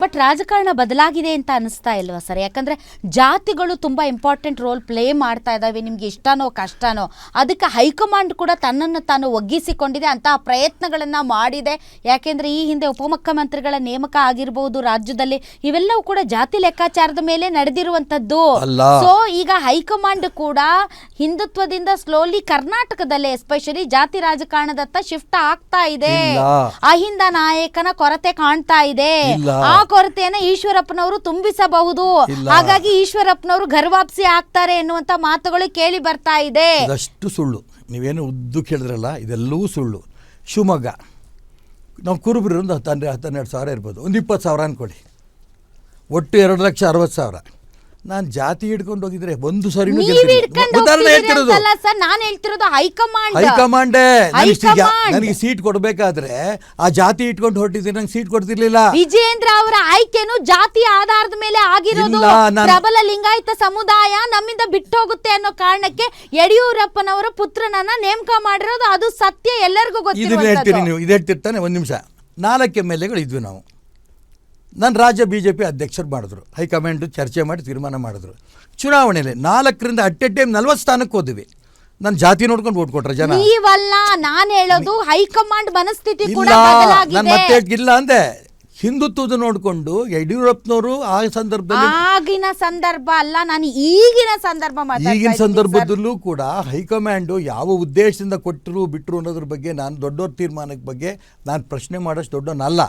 But ರಾಜಕಾರಣ ಬದಲಾಗಿದೆ ಅಂತ ಅನಿಸ್ತಾ ಇಲ್ವಾ ಸರ್? ಯಾಕಂದರೆ ಜಾತಿಗಳು ತುಂಬ ಇಂಪಾರ್ಟೆಂಟ್ ರೋಲ್ ಪ್ಲೇ ಮಾಡ್ತಾ ಇದ್ದಾವೆ. ನಿಮಗೆ ಇಷ್ಟನೋ ಕಷ್ಟನೋ ಅದಕ್ಕೆ ಹೈಕಮಾಂಡ್ ಕೂಡ ತನ್ನನ್ನು ತಾನು ಒಗ್ಗಿಸಿಕೊಂಡಿದೆ, ಅಂತಹ ಪ್ರಯತ್ನಗಳನ್ನು ಮಾಡಿದೆ. ಯಾಕೆಂದರೆ ಈ ಹಿಂದೆ ಉಪಮುಖ್ಯಮಂತ್ರಿಗಳ ನೇಮಕ ಆಗಿರ್ಬೋದು ರಾಜ್ಯದಲ್ಲಿ, ಇವೆಲ್ಲವೂ ಕೂಡ ಜಾತಿ ಲೆಕ್ಕಾಚಾರದ ಮೇಲೆ ನಡೆದಿರುವಂಥದ್ದು. ಸೊ ಈಗ ಹೈಕಮಾಂಡ್ ಕೂಡ ಹಿಂದುತ್ವದಿಂದ ಸ್ಲೋಲಿ ಕರ್ನಾಟಕದಲ್ಲೇ ಎಸ್ಪೆಷಲಿ ಜಾತಿ ರಾಜಕಾರಣದತ್ತ ಶಿಫ್ಟ್ ಆಗ್ತಾ ಇದೆ. ಅಹಿಂದ ನಾಯಕನ ಕೊರತೆ ಕಾಣ್ತಾ ಇದೆ. ಆ ಕೊರತೆಯನ್ನ ಈಶ್ವರಪ್ಪನವರು ತುಂಬಿಸಬಹುದು. ಹಾಗಾಗಿ ಈಶ್ವರಪ್ಪನವರು ಘರ್ವಾಪ್ಸಿ ಆಗ್ತಾರೆ ಎನ್ನುವಂತ ಮಾತುಗಳು ಕೇಳಿ ಬರ್ತಾ ಇದೆ. ಅದಷ್ಟು ಸುಳ್ಳು. ನೀವೇನು ಉದ್ದು ಕೇಳಿದ್ರಲ್ಲ, ಇದೆಲ್ಲವೂ ಸುಳ್ಳು. ಶಿವಮೊಗ್ಗ ನಾವು ಕುರುಬರು ಒಂದು 12 ಸಾವಿರ ಇರ್ಬೋದು, ಒಂದು 20 ಸಾವಿರ ಅನ್ಕೊಳ್ಳಿ, ಒಟ್ಟು 2,60,000. ನಾನು ಜಾತಿ ಹಿಡ್ಕೊಂಡು ಹೋಗಿದ್ರೆ ಒಂದು ಸರಿ ನಾನು ಹೇಳ್ತಿರೋದು ಹೈಕಮಾಂಡೇ ನನಗೆ ಸೀಟ್ ಕೊಡ್ಬೇಕಾದ್ರೆ ಆ ಜಾತಿ ಇಟ್ಕೊಂಡು ಹೊರಟಿದ್ರೆ ನಂಗೆ ಸೀಟ್ ಕೊಡ್ತಿರ್ಲಿಲ್ಲ. ವಿಜೇಂದ್ರ ಅವರ ಆಯ್ಕೆನು ಜಾತಿ ಆಧಾರದ ಮೇಲೆ ಆಗಿರೋದು. ಪ್ರಬಲ ಲಿಂಗಾಯತ ಸಮುದಾಯ ನಮ್ಮಿಂದ ಬಿಟ್ಟು ಹೋಗುತ್ತೆ ಅನ್ನೋ ಕಾರಣಕ್ಕೆ ಯಡಿಯೂರಪ್ಪನವರ ಪುತ್ರನನ್ನ ನೇಮಕ ಮಾಡಿರೋದು. ಅದು ಸತ್ಯ, ಎಲ್ಲರಿಗೂ ಗೊತ್ತಿದೆ. ನೀವು ಇದು ಹೇಳ್ತಿರ್ತಾನೆ. ಒಂದು ನಿಮಿಷ, 4 MLAಗಳು ಇದ್ವಿ ನಾವು. ನಾನು ರಾಜ್ಯ BJP ಅಧ್ಯಕ್ಷರು ಮಾಡಿದ್ರು, ಹೈಕಮಾಂಡ್ ಚರ್ಚೆ ಮಾಡಿ ತೀರ್ಮಾನ ಮಾಡಿದ್ರು. ಚುನಾವಣೆಯಲ್ಲಿ 4ರಿಂದ ಅಟ್ ಎ ಟೈಮ್ 40 ಸ್ಥಾನಕ್ಕೆ ಹೋದ್ವಿ. ನಾನು ಜಾತಿ ನೋಡ್ಕೊಂಡು ಓಟ್ ಕೊಟ್ರೆ ಜನ. ನೀವಲ್ಲ, ನಾನು ಹೇಳೋದು ಹೈಕಮಾಂಡ್ ಮನಸ್ಥಿತಿ ಕೂಡ ಬದಲಾಗಿದೆ. ನಾನು ಮತ್ತೆ ಇಲ್ಲ ಅಂದೆ. ಹಿಂದುತ್ವದ ನೋಡಿಕೊಂಡು ಯಡಿಯೂರಪ್ಪನವರು ಆ ಸಂದರ್ಭದಲ್ಲಿ, ಆಗಿನ ಸಂದರ್ಭ ಅಲ್ಲ, ನಾನು ಈಗಿನ ಸಂದರ್ಭದಲ್ಲೂ ಕೂಡ ಹೈಕಮಾಂಡು ಯಾವ ಉದ್ದೇಶದಿಂದ ಕೊಟ್ಟರು ಬಿಟ್ಟರು ಅನ್ನೋದ್ರ ಬಗ್ಗೆ ನಾನು ದೊಡ್ಡವ್ರ ತೀರ್ಮಾನದ ಬಗ್ಗೆ ನಾನು ಪ್ರಶ್ನೆ ಮಾಡೋಷ್ಟು ದೊಡ್ಡವನಲ್ಲ.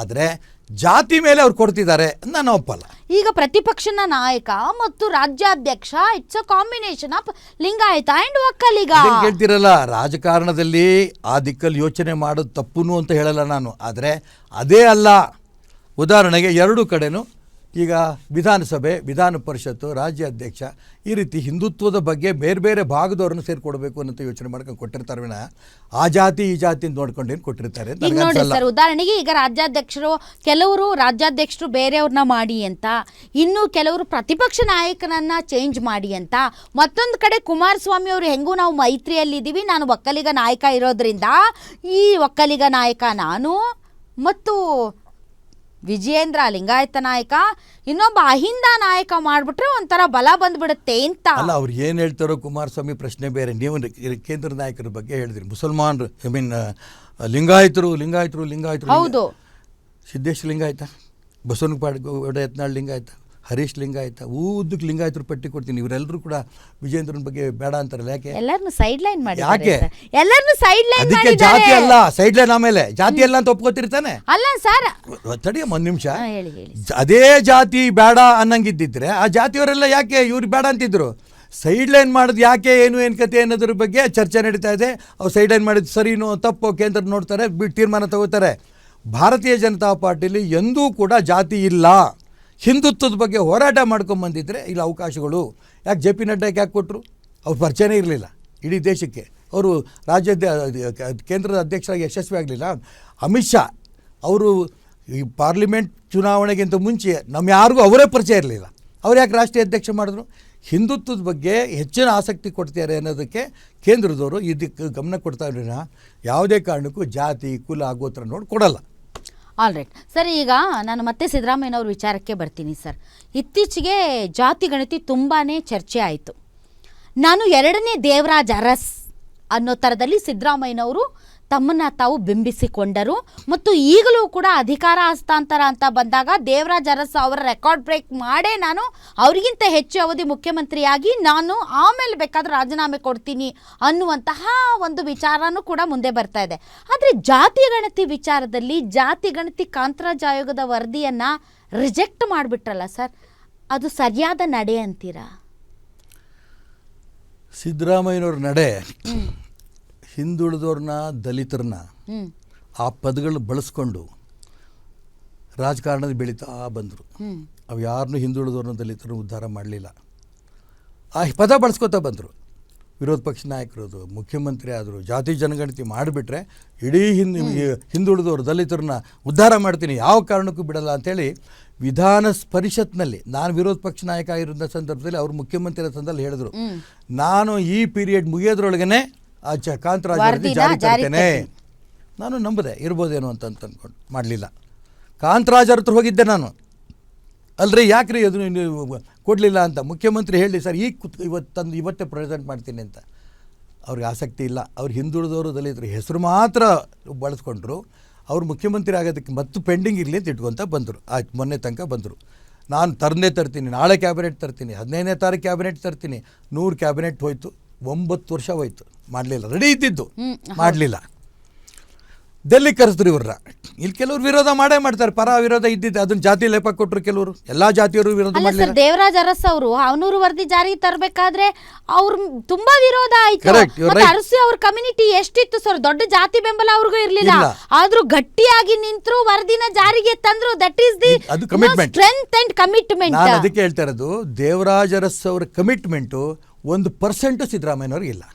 ಆದರೆ ಜಾತಿ ಮೇಲೆ ಅವ್ರು ಕೊಡ್ತಿದ್ದಾರೆ ನಾನು ಒಪ್ಪಲ್ಲ. ಈಗ ಪ್ರತಿಪಕ್ಷನ ನಾಯಕ ಮತ್ತು ರಾಜ್ಯಾಧ್ಯಕ್ಷ, it's a combination of Lingayat and Vokkaliga. ಹೇಳ್ತಿರಲ್ಲ, ರಾಜಕಾರಣದಲ್ಲಿ ಆ ದಿಕ್ಕಲ್ಲಿ ಯೋಚನೆ ಮಾಡೋದು ತಪ್ಪುನು ಅಂತ ಹೇಳಲ್ಲ ನಾನು. ಆದರೆ ಅದೇ ಅಲ್ಲ. ಉದಾಹರಣೆಗೆ 2 ಕಡೆನೂ ಈಗ ವಿಧಾನಸಭೆ, ವಿಧಾನ ಪರಿಷತ್ತು, ರಾಜ್ಯಾಧ್ಯಕ್ಷ, ಈ ರೀತಿ ಹಿಂದುತ್ವದ ಬಗ್ಗೆ ಬೇರೆ ಬೇರೆ ಭಾಗದವ್ರನ್ನ ಸೇರಿಕೊಡ್ಬೇಕು ಅನ್ನೋ ಯೋಚನೆ ಮಾಡ್ಕೊಂಡು ಕೊಟ್ಟಿರ್ತಾರೆ ವಿನ ಆ ಜಾತಿ ಈ ಜಾತಿ ನೋಡ್ಕೊಂಡು ಏನು ಕೊಟ್ಟಿರ್ತಾರೆ. ಈಗ ನೋಡಿ ಸರ್, ಉದಾಹರಣೆಗೆ ಈಗ ಕೆಲವರು ರಾಜ್ಯಾಧ್ಯಕ್ಷರು ಬೇರೆಯವ್ರನ್ನ ಮಾಡಿ ಅಂತ, ಇನ್ನು ಕೆಲವರು ಪ್ರತಿಪಕ್ಷ ನಾಯಕನನ್ನ ಚೇಂಜ್ ಮಾಡಿ ಅಂತ, ಮತ್ತೊಂದು ಕಡೆ ಕುಮಾರಸ್ವಾಮಿ ಅವರು ಹೆಂಗೂ ನಾವು ಮೈತ್ರಿಯಲ್ಲಿದ್ದೀವಿ, ನಾನು ಒಕ್ಕಲಿಗ ನಾಯಕ ಇರೋದ್ರಿಂದ ಈ ಒಕ್ಕಲಿಗ ನಾಯಕ ನಾನು, ಮತ್ತು ವಿಜಯೇಂದ್ರ ಲಿಂಗಾಯತ ನಾಯಕ, ಇನ್ನೊಬ್ಬ ಅಹಿಂದ ನಾಯಕ ಮಾಡಿಬಿಟ್ರೆ ಒಂಥರ ಬಲ ಬಂದ್ಬಿಡುತ್ತೆ ಅಂತ. ಅಲ್ಲ, ಅವ್ರು ಏನು ಹೇಳ್ತಾರೋ ಕುಮಾರಸ್ವಾಮಿ ಪ್ರಶ್ನೆ ಬೇರೆ. ನೀವು ಕೇಂದ್ರ ನಾಯಕರ ಬಗ್ಗೆ ಹೇಳಿದ್ರಿ, ಮುಸಲ್ಮಾನರು, ಲಿಂಗಾಯತರು. ಹೌದು, ಸಿದ್ದೇಶ್ವರ ಲಿಂಗಾಯತ, ಬಸವನಪಾಡ ಯತ್ನಾಳ್ ಲಿಂಗಾಯತ, ಹರೀಶ್ ಲಿಂಗಾಯತ, ಉದ್ದಕ್ಕೆ ಲಿಂಗಾಯತರ ಪಟ್ಟಿ ಕೊಡ್ತೀನಿ. ಇವರೆಲ್ಲರೂ ಕೂಡ ವಿಜೇಂದ್ರನ ಬಗ್ಗೆ ಬೇಡ ಅಂತಾರಲ್ಲ. ಯಾಕೆ? ಎಲ್ಲರನ್ನು ಸೈಡ್ ಲೈನ್ ಮಾಡಿ. ಯಾಕೆ? ಎಲ್ಲರನ್ನು ಸೈಡ್ ಲೈನ್ ಅದಕ್ಕೆ ಜಾತಿ ಅಲ್ಲ, ಸೈಡ್ ಲೈನ್ ಆಮೇಲೆ ಜಾತಿ ಅಲ್ಲ ಅಂತ ಒಪ್ಕೋತಿರ್ತಾನೆ. ಅಲ್ಲ ಸರ್, ತಡಿಯಮ್ಮ ಒಂದು ನಿಮಿಷ. ಅದೇ ಜಾತಿ ಬೇಡ ಅನ್ನಂಗಿದ್ದಿದ್ರೆ ಆ ಜಾತಿಯವರೆಲ್ಲ ಯಾಕೆ ಇವ್ರು ಬೇಡ ಅಂತಿದ್ರು? ಸೈಡ್ ಲೈನ್ ಮಾಡೋದು ಯಾಕೆ, ಏನು ಕತೆ ಅನ್ನೋದ್ರ ಬಗ್ಗೆ ಚರ್ಚೆ ನಡೀತಾ ಇದೆ. ಅವ್ರು ಸೈಡ್ ಲೈನ್ ಮಾಡಿದ್ದು ಸರಿನೋ ತಪ್ಪೋ ಕೇಂದ್ರ ನೋಡ್ತಾರೆ, ತೀರ್ಮಾನ ತಗೋತಾರೆ. ಭಾರತೀಯ ಜನತಾ ಪಾರ್ಟಿಲಿ ಎಂದೂ ಕೂಡ ಜಾತಿ ಇಲ್ಲ. ಹಿಂದುತ್ವದ ಬಗ್ಗೆ ಹೋರಾಟ ಮಾಡ್ಕೊಂಬಂದಿದ್ರೆ ಇಲ್ಲ ಅವಕಾಶಗಳು. ಯಾಕೆ JP ನಡ್ಡಾಕ್ಕೆ ಯಾಕೆ ಕೊಟ್ಟರು? ಅವ್ರ ಪರಿಚಯನೇ ಇರಲಿಲ್ಲ ಇಡೀ ದೇಶಕ್ಕೆ. ಅವರು ಕೇಂದ್ರದ ಅಧ್ಯಕ್ಷರಾಗಿ ಯಶಸ್ವಿ ಆಗಲಿಲ್ಲ. ಅಮಿತ್ ಶಾ ಅವರು ಈ ಪಾರ್ಲಿಮೆಂಟ್ ಚುನಾವಣೆಗಿಂತ ಮುಂಚೆ ನಮ್ಮ ಯಾರಿಗೂ ಅವರೇ ಪರಿಚಯ ಇರಲಿಲ್ಲ. ಅವ್ರು ಯಾಕೆ ರಾಷ್ಟ್ರೀಯ ಅಧ್ಯಕ್ಷ ಮಾಡಿದ್ರು? ಹಿಂದುತ್ವದ ಬಗ್ಗೆ ಹೆಚ್ಚಿನ ಆಸಕ್ತಿ ಕೊಡ್ತಾರೆ ಅನ್ನೋದಕ್ಕೆ ಕೇಂದ್ರದವರು ಇದಕ್ಕೆ ಗಮನ ಕೊಡ್ತಾ ಇರೋಣ. ಯಾವುದೇ ಕಾರಣಕ್ಕೂ ಜಾತಿ ಕುಲ ಗೋತ್ರ ನೋಡಿ ಕೊಡಲ್ಲ. ಆಲ್ ರೈಟ್ ಸರ್, ಈಗ ನಾನು ಮತ್ತೆ ಸಿದ್ದರಾಮಯ್ಯನವ್ರ ವಿಚಾರಕ್ಕೆ ಬರ್ತೀನಿ ಸರ್. ಇತ್ತೀಚೆಗೆ ಜಾತಿ ಗಣತಿ ತುಂಬಾ ಚರ್ಚೆ ಆಯಿತು. ನಾನು 2ನೇ ದೇವರಾಜ್ ಅರಸ್ ಅನ್ನೋ ಥರದಲ್ಲಿ ಸಿದ್ದರಾಮಯ್ಯನವರು ತಮ್ಮನ್ನು ತಾವು ಬಿಂಬಿಸಿಕೊಂಡರು. ಮತ್ತು ಈಗಲೂ ಕೂಡ ಅಧಿಕಾರ ಹಸ್ತಾಂತರ ಅಂತ ಬಂದಾಗ ದೇವರಾಜ್ ಅರಸ್ ಅವರ ರೆಕಾರ್ಡ್ ಬ್ರೇಕ್ ಮಾಡೇ ನಾನು ಅವರಿಗಿಂತ ಹೆಚ್ಚು ಅವಧಿ ಮುಖ್ಯಮಂತ್ರಿಯಾಗಿ ನಾನು ಆಮೇಲೆ ಬೇಕಾದರೂ ರಾಜೀನಾಮೆ ಕೊಡ್ತೀನಿ ಅನ್ನುವಂತಹ ಒಂದು ವಿಚಾರನೂ ಕೂಡ ಮುಂದೆ ಬರ್ತಾ ಇದೆ. ಆದರೆ ಜಾತಿ ಗಣತಿ ವಿಚಾರದಲ್ಲಿ ಜಾತಿ ಗಣತಿ ಕಾಂತರಾಜ್ ಆಯೋಗದ ವರದಿಯನ್ನು ರಿಜೆಕ್ಟ್ ಮಾಡಿಬಿಟ್ರಲ್ಲ ಸರ್, ಅದು ಸರಿಯಾದ ನಡೆ ಅಂತೀರಾ? ಸಿದ್ದರಾಮಯ್ಯನವ್ರ ನಡೆ ಹಿಂದುಳಿದವ್ರನ್ನ, ದಲಿತರನ್ನ ಆ ಪದಗಳು ಬಳಸ್ಕೊಂಡು ರಾಜಕಾರಣದ ಬೆಳೀತಾ ಬಂದರು. ಅವು ಯಾರನ್ನೂ ಹಿಂದುಳಿದವ್ರನ್ನ, ದಲಿತರನ್ನ ಉದ್ಧಾರ ಮಾಡಲಿಲ್ಲ. ಆ ಪದ ಬಳಸ್ಕೊತಾ ಬಂದರು. ವಿರೋಧ ಪಕ್ಷ ನಾಯಕರದು ಮುಖ್ಯಮಂತ್ರಿ ಆದರು, ಜಾತಿ ಜನಗಣತಿ ಮಾಡಿಬಿಟ್ರೆ ಇಡೀ ಹಿಂದುಳಿದವರು ದಲಿತರನ್ನ ಉದ್ಧಾರ ಮಾಡ್ತೀನಿ, ಯಾವ ಕಾರಣಕ್ಕೂ ಬಿಡಲ್ಲ ಅಂಥೇಳಿ ವಿಧಾನ ಪರಿಷತ್ನಲ್ಲಿ ನಾನು ವಿರೋಧ ಪಕ್ಷ ನಾಯಕ ಆಗಿರೋ ಸಂದರ್ಭದಲ್ಲಿ ಅವರು ಮುಖ್ಯಮಂತ್ರಿ ಸಂದರ್ಭದಲ್ಲಿ ಹೇಳಿದ್ರು, ನಾನು ಈ ಪೀರಿಯಡ್ ಮುಗಿಯೋದ್ರೊಳಗನೆ ಕಾಂತರಾಜ್ ಜಾರಿ ತರ್ತೇನೆ. ನಾನು ನಂಬದೆ ಇರ್ಬೋದೇನೋ ಅಂತ ಅಂದ್ಕೊಂಡು ಮಾಡಲಿಲ್ಲ. ಕಾಂತರಾಜ್ ಅವ್ರ ಹತ್ರ ಹೋಗಿದ್ದೆ ನಾನು, ಅಲ್ರಿ ಯಾಕ್ರಿ ಅದು ನೀವು ಕೊಡಲಿಲ್ಲ ಅಂತ. ಮುಖ್ಯಮಂತ್ರಿ ಹೇಳಿ ಸರ್ ಈಗ ಇವತ್ತೇ ಪ್ರೆಸೆಂಟ್ ಮಾಡ್ತೀನಿ ಅಂತ. ಅವ್ರಿಗೆ ಆಸಕ್ತಿ ಇಲ್ಲ. ಅವ್ರು ಹಿಂದುಳಿದವರು ದಲಿತರು ಹೆಸರು ಮಾತ್ರ ಬಳಸ್ಕೊಂಡ್ರು. ಅವ್ರು ಮುಖ್ಯಮಂತ್ರಿ ಆಗೋದಕ್ಕೆ ಮತ್ತು ಪೆಂಡಿಂಗ್ ಇರಲಿ ಅಂತ ಇಟ್ಕೊತ ಬಂದರು. ಆಯ್ತು, ಮೊನ್ನೆ ತನಕ ಬಂದರು. ನಾನು ತರ್ತೀನಿ, ನಾಳೆ ಕ್ಯಾಬಿನೆಟ್ ತರ್ತೀನಿ, 15ನೇ ತಾರೀಕು ಕ್ಯಾಬಿನೆಟ್ ತರ್ತೀನಿ. 100 ಕ್ಯಾಬಿನೆಟ್ ಹೋಯ್ತು, 9 ವರ್ಷ ಹೋಯ್ತು, ಮಾಡಲಿಲ್ಲ. ರೆಡಿ ಇದ್ದಿದ್ದು, ಮಾಡಲಿಲ್ಲ. ಡೆಲ್ಲಿ ಕರೆಸಿದ್ರು ಇವ್ರನ್ನ. ಇಲ್ಲಿ ಕೆಲವರು ವಿರೋಧ ಮಾಡೇ ಮಾಡ್ತಾರೆ, ಪರ ವಿರೋಧ ಇದ್ದಿದ್ದು. ಅದನ್ನ ಜಾತಿ ಲೇಪ ಕೊಟ್ಟರು ಕೆಲವರು, ಎಲ್ಲಾ ಜಾತಿಯವರು ವಿರೋಧ ಅಲ್ಲ ಮಾಡಲಿಲ್ಲ. ಸರ್, ದೇವರಾಜ್ ಅರಸ್ ಅವರು ಅವನೂರು ವರದಿ ಜಾರಿಗೆ ತರಬೇಕಾದ್ರೆ ಅವ್ರು ತುಂಬಾ ವಿರೋಧ ಆಯ್ತು. Correct, you're ಮತ್ತೆ right. ಅರಸಿ ಅವ್ರ ಕಮ್ಯುನಿಟಿ ಎಷ್ಟಿತ್ತು ಸರ್, ದೊಡ್ಡ ಜಾತಿ ಬೆಂಬಲ ಅವ್ರಿಗೂ ಇರ್ಲಿಲ್ಲ. ಇಲ್ಲ. ಆದ್ರೂ ಗಟ್ಟಿಯಾಗಿ ನಿಂತರು, ವರದಿನ ಜಾರಿಗೆ ತಂದ್ರು. ದಟ್ ಈಸ್ ದಿ ಅದು commitment. Strength and commitment. ನಾನು ಅದಕ್ಕೆ ಹೇಳ್ತಾ ಇರೋದು, ದೇವರಾಜ್ ಅರಸ್ ಅವರ ಕಮಿಟ್ಮೆಂಟು 1% ಸಿದ್ದರಾಮಯ್ಯನವ್ರಿಗೆ ಇಲ್ಲ.